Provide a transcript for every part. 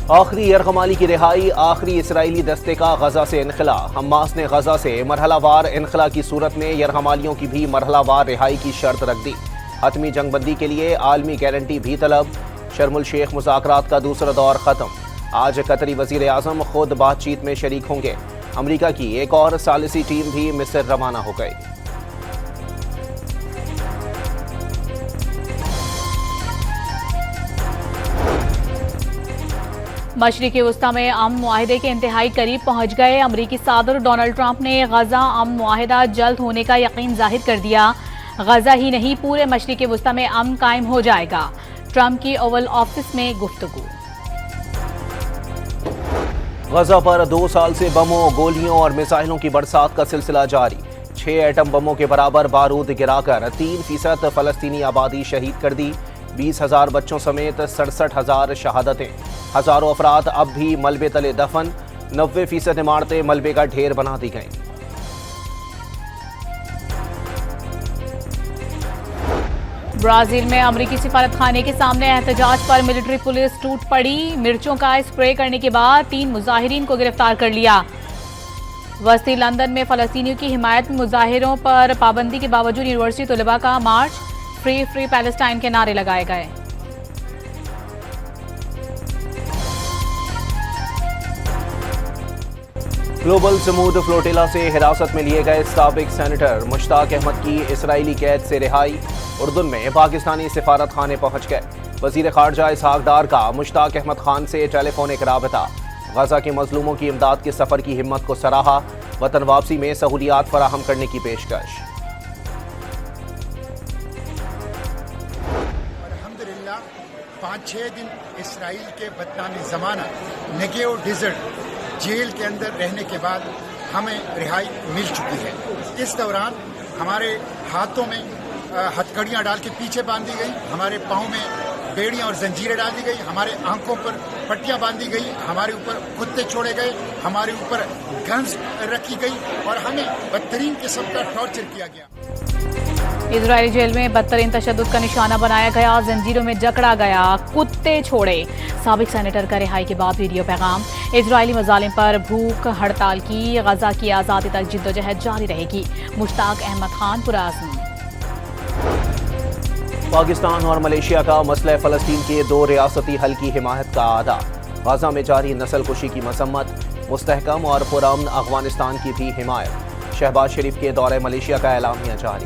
آخری یرغمالی کی رہائی، آخری اسرائیلی دستے کا غزہ سے انخلا۔ حماس نے غزہ سے مرحلہ وار انخلا کی صورت میں یرغمالیوں کی بھی مرحلہ وار رہائی کی شرط رکھ دی۔ حتمی جنگ بندی کے لیے عالمی گارنٹی بھی طلب۔ شرم الشیخ مذاکرات کا دوسرا دور ختم۔ آج قطری وزیر اعظم خود بات چیت میں شریک ہوں گے۔ امریکہ کی ایک اور ثالثی ٹیم بھی مصر روانہ ہو گئی۔ مشرق وسطی میں امن معاہدے کے انتہائی قریب پہنچ گئے۔ امریکی صدر ڈونلڈ ٹرمپ نے غزہ امن معاہدہ جلد ہونے کا یقین ظاہر کر دیا۔ غزہ ہی نہیں، پورے مشرق وسطی میں امن قائم ہو جائے گا۔ ٹرمپ کی اوول آفس میں گفتگو۔ غزہ پر 2 سال سے بموں، گولیوں اور میزائلوں کی برسات کا سلسلہ جاری۔ 6 ایٹم بموں کے برابر بارود گرا کر 3% فلسطینی آبادی شہید کر دی۔ 20,000 بچوں سمیت 67,000 شہادتیں۔ ہزاروں افراد اب بھی ملبے تلے دفن۔ 90% عمارتیں ملبے کا ڈھیر بنا دی گئیں۔ برازیل میں امریکی سفارت خانے کے سامنے احتجاج پر ملٹری پولیس ٹوٹ پڑی۔ مرچوں کا اسپرے کرنے کے بعد 3 مظاہرین کو گرفتار کر لیا۔ وسطی لندن میں فلسطینیوں کی حمایت میں مظاہروں پر پابندی کے باوجود یونیورسٹی طلباء کا مارچ۔ فری فری پیلسٹائن کے نعرے لگائے گئے۔ گلوبل سمود فلوٹیلا سے حراست میں لیے گئے سابق سینیٹر مشتاق احمد کی اسرائیلی قید سے رہائی۔ اردن میں پاکستانی سفارت خانے پہنچ گئے۔ وزیر خارجہ اسحاق ڈار کا مشتاق احمد خان سے ٹیلی فونک رابطہ۔ غزہ کے مظلوموں کی امداد کے سفر کی ہمت کو سراہا۔ وطن واپسی میں سہولیات فراہم کرنے کی پیشکش۔ الحمدللہ 5-6 دن اسرائیل کے بدنامی زمانہ نیگیو ڈیزرٹ جیل کے اندر رہنے کے بعد ہمیں رہائی مل چکی ہے۔ اس دوران ہمارے ہاتھوں میں ہتھکڑیاں ڈال کے پیچھے باندھی گئی، ہمارے پاؤں میں بیڑیاں اور زنجیریں ڈال دی گئی، ہمارے آنکھوں پر پٹیاں باندھی گئی، ہمارے اوپر کتے چھوڑے گئے، ہمارے اوپر گنز رکھی گئی اور ہمیں بدترین قسم کا ٹارچر کیا گیا۔ اسرائیلی جیل میں بدترین تشدد کا نشانہ بنایا گیا، زنجیروں میں جکڑا گیا، کتے چھوڑے۔ سابق سینیٹر کا رہائی کے بعد ویڈیو پیغام۔ اسرائیلی مظالم پر بھوک ہڑتال کی، غزہ کی آزادی تک جدوجہد جاری رہے گی۔ مشتاق احمد خان پرعزم۔ پاکستان اور ملیشیا کا مسئلہ فلسطین کے 2 ریاستی حل کی حمایت کا اعادہ۔ غزہ میں جاری نسل کشی کی مذمت۔ مستحکم اور پرامن افغانستان کی بھی حمایت۔ شہباز شریف کے دورہ ملیشیا کا اعلامیہ جاری۔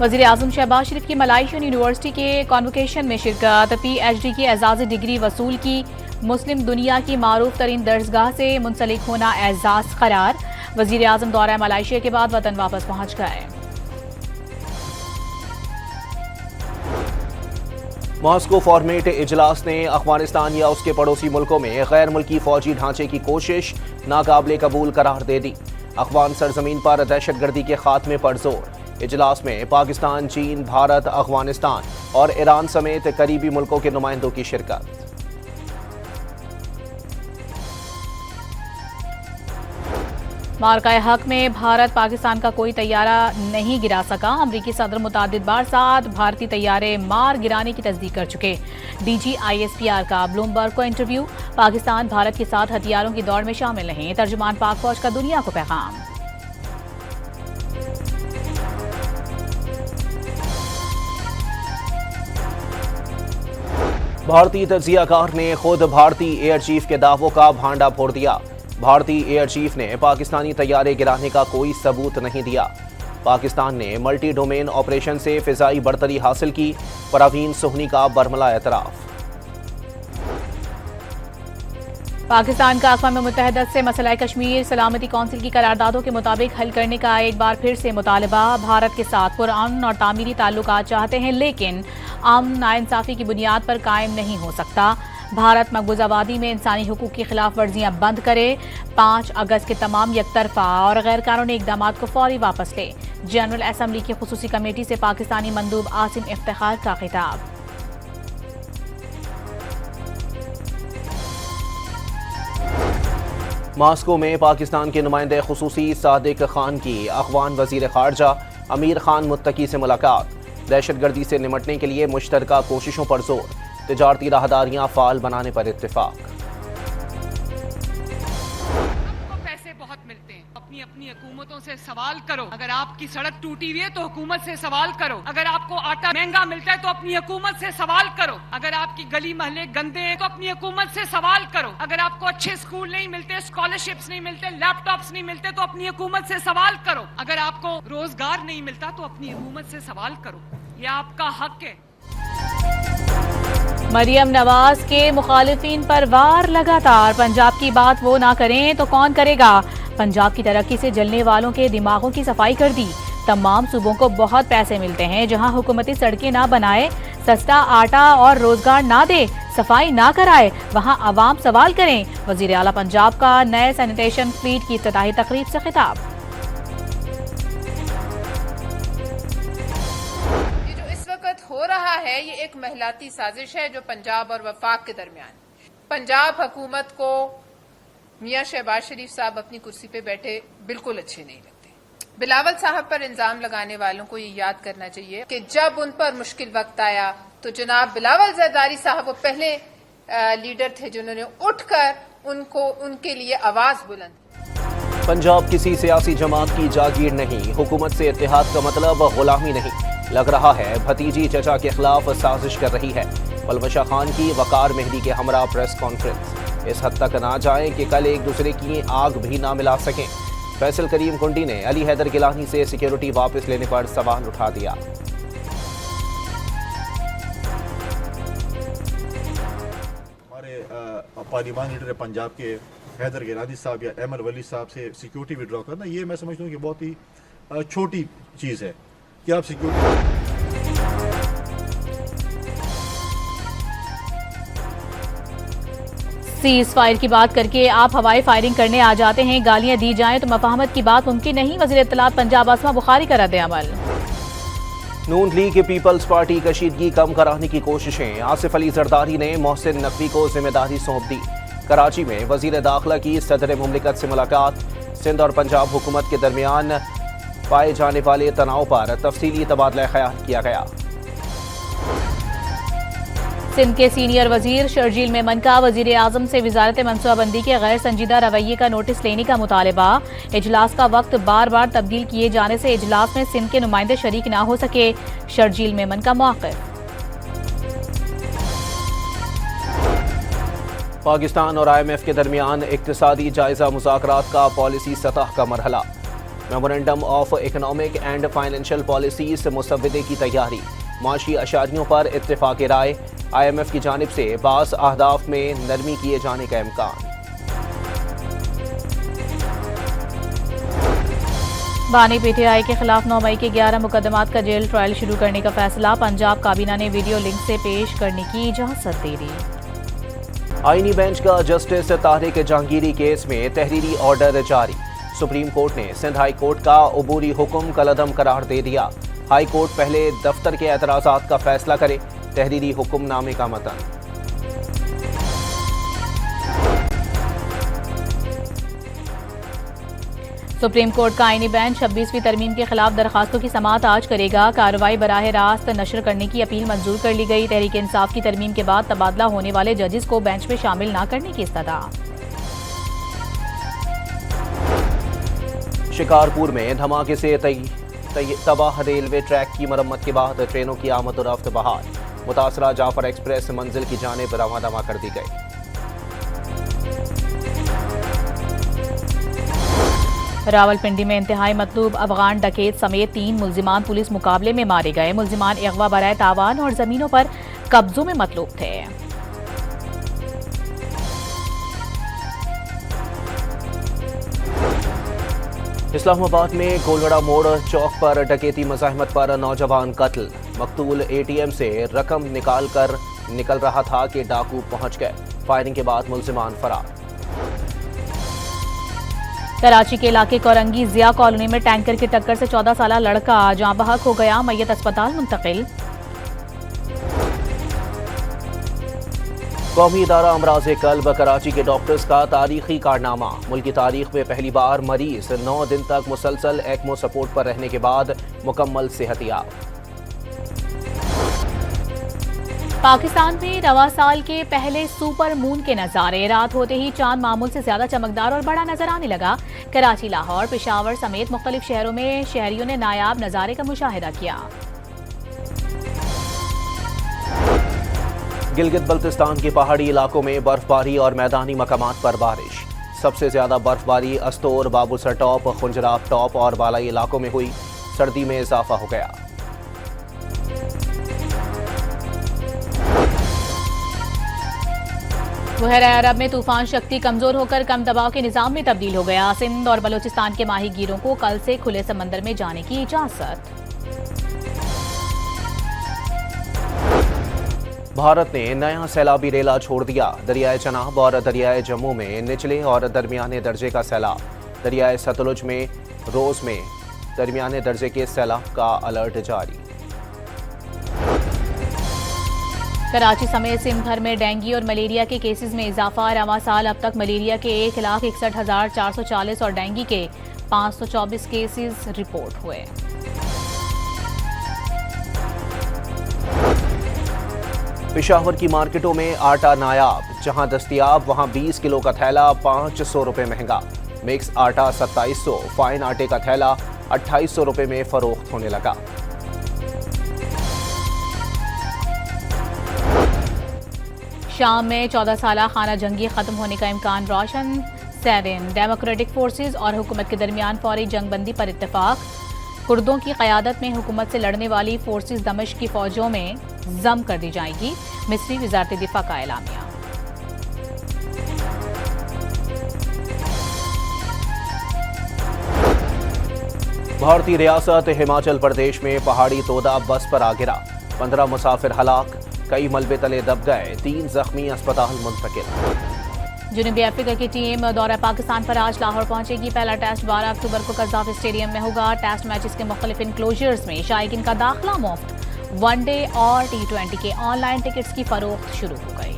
وزیر اعظم شہباز شریف کی ملائیشین یونیورسٹی کے کانوکیشن میں شرکت۔ پی ایچ ڈی کی اعزازی ڈگری وصول کی۔ مسلم دنیا کی معروف ترین درسگاہ سے منسلک ہونا اعزاز قرار۔ وزیر اعظم دورہ ملائیشیا کے بعد وطن واپس پہنچ گئے۔ ماسکو فارمیٹ اجلاس نے افغانستان یا اس کے پڑوسی ملکوں میں غیر ملکی فوجی ڈھانچے کی کوشش ناقابل قبول قرار دے دی۔ افغان سرزمین پر دہشت گردی کے خاتمے پر زور۔ اجلاس میں پاکستان، چین، بھارت، افغانستان اور ایران سمیت قریبی ملکوں کے نمائندوں کی شرکت۔ معرکہ حق میں بھارت پاکستان کا کوئی طیارہ نہیں گرا سکا۔ امریکی صدر متعدد بار 7 بھارتی طیارے مار گرانے کی تصدیق کر چکے۔ D G I S P R کا بلومبرگ کو انٹرویو۔ پاکستان بھارت کے ساتھ ہتھیاروں کی دوڑ میں شامل نہیں، ترجمان پاک فوج کا دنیا کو پیغام۔ بھارتی تجزیہ کار نے خود بھارتی ایئر چیف کے دعووں کا بھانڈا پھوڑ دیا۔ بھارتی ایئر چیف نے پاکستانی طیارے گرانے کا کوئی ثبوت نہیں دیا۔ پاکستان نے ملٹی ڈومین آپریشن سے فضائی برتری حاصل کی۔ پروین سہنی کا برملا اعتراف۔ پاکستان کا اقوام متحدہ سے مسئلہ کشمیر سلامتی کونسل کی قراردادوں کے مطابق حل کرنے کا ایک بار پھر سے مطالبہ۔ بھارت کے ساتھ پرامن اور تعمیری تعلقات چاہتے ہیں، لیکن امن ناانصافی کی بنیاد پر قائم نہیں ہو سکتا۔ بھارت مقبوضہ وادی میں انسانی حقوق کی خلاف ورزیاں بند کرے۔ 5 اگست کے تمام یک طرفہ اور غیر قانونی اقدامات کو فوری واپس لے۔ جنرل اسمبلی کی خصوصی کمیٹی سے پاکستانی مندوب عاصم افتخار کا خطاب۔ ماسکو میں پاکستان کے نمائندے خصوصی صادق خان کی افغان وزیر خارجہ امیر خان متقی سے ملاقات۔ دہشت گردی سے نمٹنے کے لیے مشترکہ کوششوں پر زور۔ تجارتی راہداریاں فعال بنانے پر اتفاق۔ پیسے بہت ملتے ہیں، اپنی اپنی حکومتوں سے سوال کرو۔ اگر آپ کی سڑک ٹوٹی ہوئی ہے تو حکومت سے سوال کرو۔ اگر آپ کو آٹا مہنگا ملتا ہے تو اپنی حکومت سے سوال کرو۔ اگر آپ کی گلی محلے گندے ہیں تو اپنی حکومت سے سوال کرو۔ اگر آپ کو اچھے اسکول نہیں ملتے، اسکالرشپس نہیں ملتے، لیپ ٹاپس نہیں ملتے تو اپنی حکومت سے سوال کرو۔ اگر آپ کو روزگار نہیں ملتا تو اپنی حکومت سے سوال کرو، یہ آپ کا حق ہے۔ مریم نواز کے مخالفین پر وار لگاتار، پنجاب کی بات وہ نہ کریں تو کون کرے گا؟ پنجاب کی ترقی سے جلنے والوں کے دماغوں کی صفائی کر دی۔ تمام صوبوں کو بہت پیسے ملتے ہیں، جہاں حکومتی سڑکیں نہ بنائے، سستا آٹا اور روزگار نہ دے، صفائی نہ کرائے، وہاں عوام سوال کریں۔ وزیر اعلیٰ پنجاب کا نئے سینیٹیشن فلیٹ کی افتتاحی تقریب سے خطاب۔ ہو رہا ہے یہ ایک محلاتی سازش ہے جو پنجاب اور وفاق کے درمیان۔ پنجاب حکومت کو میاں شہباز شریف صاحب اپنی کرسی پہ بیٹھے بالکل اچھے نہیں لگتے۔ بلاول صاحب پر الزام لگانے والوں کو یہ یاد کرنا چاہیے کہ جب ان پر مشکل وقت آیا تو جناب بلاول زرداری صاحب وہ پہلے لیڈر تھے جنہوں نے اٹھ کر ان کے لیے آواز بلند۔ پنجاب کسی سیاسی جماعت کی جاگیر نہیں، حکومت سے اتحاد کا مطلب غلامی نہیں۔ لگ رہا ہے بھتیجی چچا کے خلاف سازش کر رہی ہے۔ پلوشہ خان کی وقار مہدی کے ہمراہ پریس کانفرنس۔ اس حد تک نہ جائیں کہ کل ایک دوسرے کی آگ بھی نہ ملا سکیں۔ فیصل کریم کنڈی نے علی حیدر گیلانی سے سیکیورٹی واپس لینے پر سوال اٹھا دیا۔ ہمارے پارلیمانی لیڈر پنجاب کے حیدر گیلانی صاحب یا احمد ولی صاحب سے سیکیورٹی وڈرا کرنا، یہ میں سمجھتا ہوں کہ بہت ہی چھوٹی چیز ہے کہ آپ سیکیورٹی۔ سیز فائر کی بات کر کے آپ ہوائی فائرنگ کرنے آ جاتے ہیں، گالیاں دی جائیں تو مفاہمت کی بات ممکن نہیں۔ وزیر اطلاعات پنجاب اسما بخاری کا رد عمل۔ نون لیگ پیپلز پارٹی کشیدگی کم کرانے کی کوششیں، آصف علی زرداری نے محسن نقوی کو ذمہ داری سونپ دی۔ کراچی میں وزیر داخلہ کی صدر مملکت سے ملاقات، سندھ اور پنجاب حکومت کے درمیان پائے جانے والے تناؤ پر تفصیلی تبادلہ خیال کیا گیا۔ سندھ کے سینئر وزیر شرجیل میمن کا وزیر اعظم سے وزارت منصوبہ بندی کے غیر سنجیدہ رویے کا نوٹس لینے کا مطالبہ۔ اجلاس کا وقت بار بار تبدیل کیے جانے سے اجلاس میں سندھ کے نمائندے شریک نہ ہو سکے، شرجیل میمن کا موقف۔ پاکستان اور IMF کے درمیان اقتصادی جائزہ مذاکرات کا پالیسی سطح کا مرحلہ۔ Memorandum of economic and financial policies مسودے کی تیاری، معاشی اشاریوں پر اتفاق رائے، IMF کی جانب سے بعض اہداف میں نرمی کیے جانے کا امکان۔ بانی PTI کے خلاف 9 مئی کے 11 مقدمات کا جیل ٹرائل شروع کرنے کا فیصلہ، پنجاب کابینہ نے ویڈیو لنک سے پیش کرنے کی اجازت دے دی۔ آئینی بینچ کا جسٹس طارق جہانگیری کیس میں تحریری آرڈر جاری، سپریم کورٹ نے سندھ ہائی کورٹ کا عبوری حکم کالعدم قرار دے دیا۔ ہائی کورٹ پہلے دفتر کے اعتراضات کا فیصلہ کرے، تحریری حکم نامے کا متن۔ سپریم کورٹ کا آئینی بینچ 26ویں ترمیم کے خلاف درخواستوں کی سماعت آج کرے گا۔ کارروائی براہ راست نشر کرنے کی اپیل منظور کر لی گئی۔ تحریک انصاف کی ترمیم کے بعد تبادلہ ہونے والے ججز کو بینچ میں شامل نہ کرنے کی استدعا۔ شکارپور میں دھماکے سے تباہ ریلوے ٹریک کی مرمت کے بعد ٹرینوں کی آمد و رفت بحال، متاثرہ جعفر ایکسپریس منزل کی جانب رواں دواں کر دی گئی۔ راولپنڈی میں انتہائی مطلوب افغان ڈکیت سمیت 3 ملزمان پولیس مقابلے میں مارے گئے۔ ملزمان اغوا برائے تاوان اور زمینوں پر قبضوں میں مطلوب تھے۔ اسلام آباد میں گولگڑا موڑ چوک پر ڈکیتی مزاحمت پر نوجوان قتل، مقتول ATM سے رقم نکل رہا تھا کہ ڈاکو پہنچ گئے، فائرنگ کے بعد ملزمان فرار۔ کراچی کے علاقے کورنگی ضیاء کالونی میں ٹینکر کی ٹکر سے 14 سالہ لڑکا جاں بحق ہو گیا، میت اسپتال منتقل۔ قومی ادارہ امراض قلب کراچی کے ڈاکٹرز کا تاریخی کارنامہ، ملک کی تاریخ میں پہلی بار مریض 9 دن تک مسلسل ایکمو سپورٹ پر رہنے کے بعد مکمل صحت یاب۔ پاکستان میں رواں سال کے پہلے سپر مون کے نظارے، رات ہوتے ہی چاند معمول سے زیادہ چمکدار اور بڑا نظر آنے لگا۔ کراچی، لاہور، پشاور سمیت مختلف شہروں میں شہریوں نے نایاب نظارے کا مشاہدہ کیا۔ گلگت بلتستان کے پہاڑی علاقوں میں برف باری اور میدانی مقامات پر بارش۔ سب سے زیادہ برف باری استور، بابوسر ٹاپ، خنجراب ٹاپ اور بالائی علاقوں میں ہوئی۔ سردی میں اضافہ ہو گیا۔ بحیرہ عرب میں طوفان شکتی کمزور ہو کر کم دباؤ کے نظام میں تبدیل ہو گیا۔ سندھ اور بلوچستان کے ماہی گیروں کو کل سے کھلے سمندر میں جانے کی اجازت۔ بھارت نے نیا سیلابی ریلا چھوڑ دیا۔ دریائے چناب اور دریائے جموں میں نچلے اور درمیانے درجے کا سیلاب۔ دریائے ستلج میں روز میں درمیانے درجے کے سیلاب کا الرٹ جاری۔ کراچی سمیت سندھ بھر میں ڈینگی اور ملیریا کے کیسز میں اضافہ۔ رواں سال اب تک ملیریا کے 1,61,440 اور ڈینگی کے 524 کیسز رپورٹ ہوئے۔ پشاور کی مارکیٹوں میں آٹا نایاب، جہاں دستیاب وہاں 20 کلو کا تھیلا 500 روپے مہنگا۔ مکس آٹا 2700، فائن آٹے کا تھیلا 2800 روپے میں فروخت ہونے لگا۔ شام میں 14 سالہ خانہ جنگی ختم ہونے کا امکان روشن۔ 7 ڈیموکریٹک فورسز اور حکومت کے درمیان فوری جنگ بندی پر اتفاق۔ کردوں کی قیادت میں حکومت سے لڑنے والی فورسز دمشق کی فوجوں میں ضم کر دی جائیں گی۔ مصری وزارت دفاع کا اعلامیہ۔ بھارتی ریاست ہماچل پردیش میں پہاڑی تودا بس پر آ گرا، 15 مسافر ہلاک، کئی ملبے تلے دب گئے، 3 زخمی اسپتال منتقل۔ جنوبی افریقہ کی ٹیم دورہ پاکستان پر آج لاہور پہنچے گی۔ پہلا ٹیسٹ 12 اکتوبر کو قذافی اسٹیڈیم میں ہوگا۔ ٹیسٹ میچز کے مختلف انکلوژرز میں شائقین کا داخلہ مفت۔ ون ڈے اور T20 کے آن لائن ٹکٹس کی فروخت شروع ہو گئی۔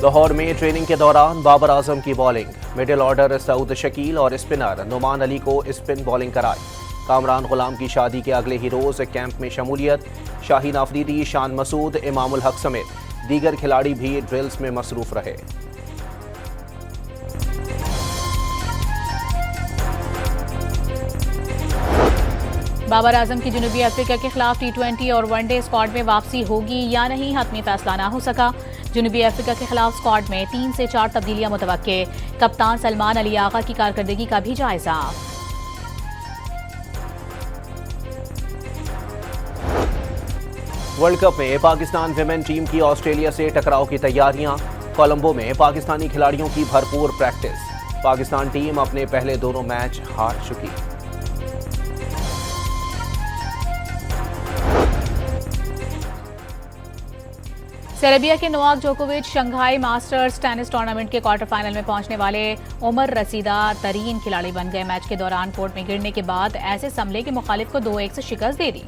لاہور میں ٹریننگ کے دوران بابر اعظم کی بالنگ، مڈل آرڈر سعود شکیل اور اسپنر نعمان علی کو اسپن بالنگ کرائی۔ کامران غلام کی شادی کے اگلے ہی روز کیمپ میں شمولیت۔ شاہین آفریدی، شان مسعود، امام الحق سمیت دیگر کھلاڑی بھی ڈرلز میں مصروف رہے۔ بابر اعظم کی جنوبی افریقہ کے خلاف T20 اور ون ڈے اسکواڈ میں واپسی ہوگی یا نہیں، حتمی فیصلہ نہ ہو سکا۔ جنوبی افریقہ کے خلاف اسکواڈ میں 3 سے 4 تبدیلیاں متوقع۔ کپتان سلمان علی آغا کی کارکردگی کا بھی جائزہ۔ ورلڈ کپ میں پاکستان ویمن ٹیم کی آسٹریلیا سے ٹکراؤ کی تیاریاں۔ کولمبو میں پاکستانی کھلاڑیوں کی بھرپور پریکٹس۔ پاکستان ٹیم اپنے پہلے دونوں میچ ہار چکی۔ سربیا کے نوواک جوکووچ شنگھائی ماسٹرز ٹینس ٹورنامنٹ کے کوارٹر فائنل میں پہنچنے والے عمر رسیدہ ترین کھلاڑی بن گئے۔ میچ کے دوران کورٹ میں گرنے کے بعد ایسے سنبھلے کہ مخالف کو 2-1 سے شکست دے دی۔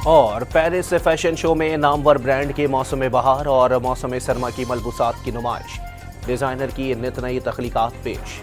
اور پیرس فیشن شو میں نامور برانڈ کے موسم بہار اور موسم سرما کی ملبوسات کی نمائش۔ ڈیزائنر کی نت نئی تخلیقات پیش۔